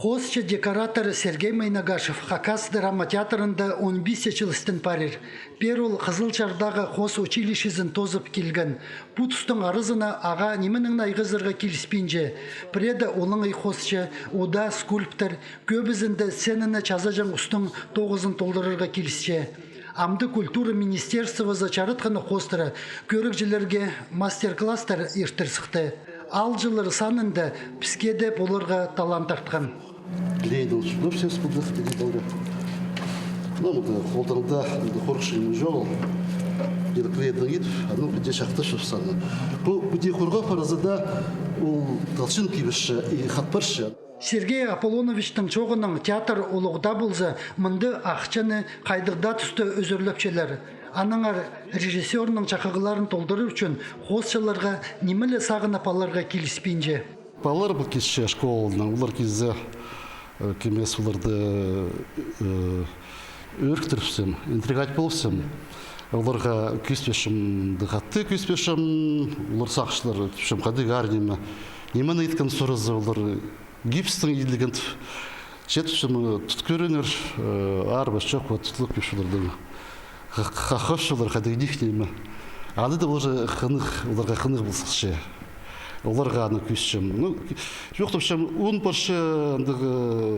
Хосчы декоратор Сергей Майнагашев Хакас драма театрында 15 жылыстын парир. Перул Қызылжардағы хос училищезін тозып келген. Путстың арызына аға неменің найғызырға келіспейінже. Преда олың хосчы, ода скульптор, көбізінді сценаны чазажан ұстың 9-ын толдырырға келісче. Амды культура министерствозы чарытқаны хостыры көрікжілерге мастер-класстар ертірсіқті. Ал жылыр санында піскеде болырға талант артқан. Лейді ұшылып сөз бұлды дейді олар. Қолтаңда қорқышының жол, еліклейдің ет, бүде шақты шыпсаны. Бүде қорға паразыда ол талшын кейбіші, қатпаршы. Сергей Аполлоновичтің чоғының театр олығда болза, мұнды ақчаны қайдығда түсті өзірлөпчелер. Анаңар режиссерінің чақығыларын толдыру үшін хосшыларға немелі сағын апаларға келіспейінже. Балар бұл кешше школының, олар кезде кемес оларды өріктіріпсем, интригать болсам, оларға көспешім дұғатты көспешім, олар сақшылар өтіпшім қады ғарнемі. Немені еткен сұрызы олар гипстің еділген жетіпшім тұт көрінер, арбас жоқ тұтылық бешілердің. Қақышылар қады дихнемі. Аны да оларға қынық болсықшы. Оларға аны көсшім. Жоқтыпшым, он баршы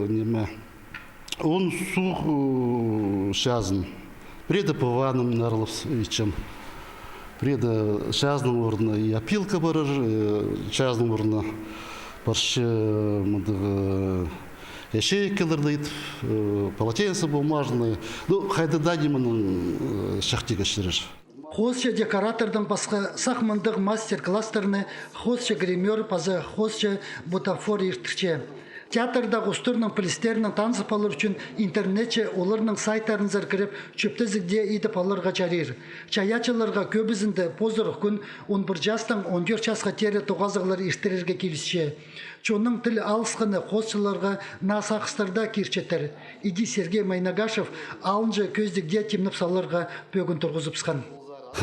неме. Он суық шазын. Преда паваным нарылып ичем. Преда шазның орнына и опилка барыр, шазның орнына баршы яшейкелерді етіп, полотенце бумажные. Қайдыда немінің шақтиға шырыр. Хосчы декоратордың басқа сақмындық мастер-кластерны хосчы гример пазы хосчы бутафор ертірче. Театрда ғыстырның полистерінің танысып алыр үшін интернетче оларының сайттарын зіркіріп чөптізікде едіп алырға жарир. Чаячыларға көбізінді позырық күн 11 жастың 14 жасқа тері тоғазығылар ертірерге келісше. Чонның тіл алысқыны хосчыларға насақыстарда керчеттір. Иди Сергей Майнагашев алынжы көздікде темніп салырға бөгін тұрғызыпсқан.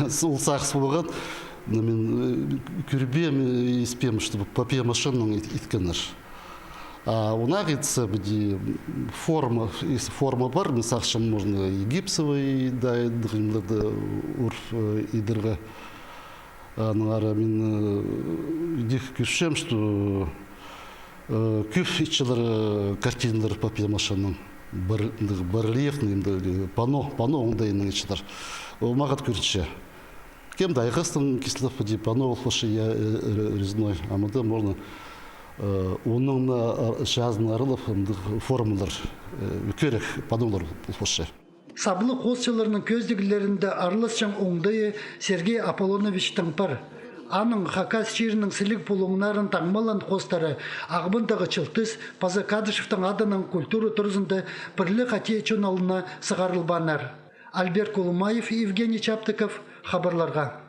Сол сақсы болған, мен көрбем, еспем, чтобы папия машинның иткенер. Она говорится, форма бар, мен сақшым можно и гипсовый, да, и урф, и дырға. Мен идех көршем, что көп итчілер картиналар папия машинның барельефный, пано оңдайының итчілер. Мағат көрінше. Кем дайғыстың кислов пано олқышы резной, амады можно оның шазын арылып формулар көрек панулар олқышы. Саблы хосчыларының көздігілерінде арылысшың оңдайы Сергей Аполлоновичтің пар. Аның Хакас шерінің сілік болуңнарын таңмалан хостары ағыбындағы чылтыс Пазы Кадышевтың адының культуры тұрызында бірлі қате чоналына сығарылбанар. Альберт Колумаев и Евгений Чаптыков хабарларға.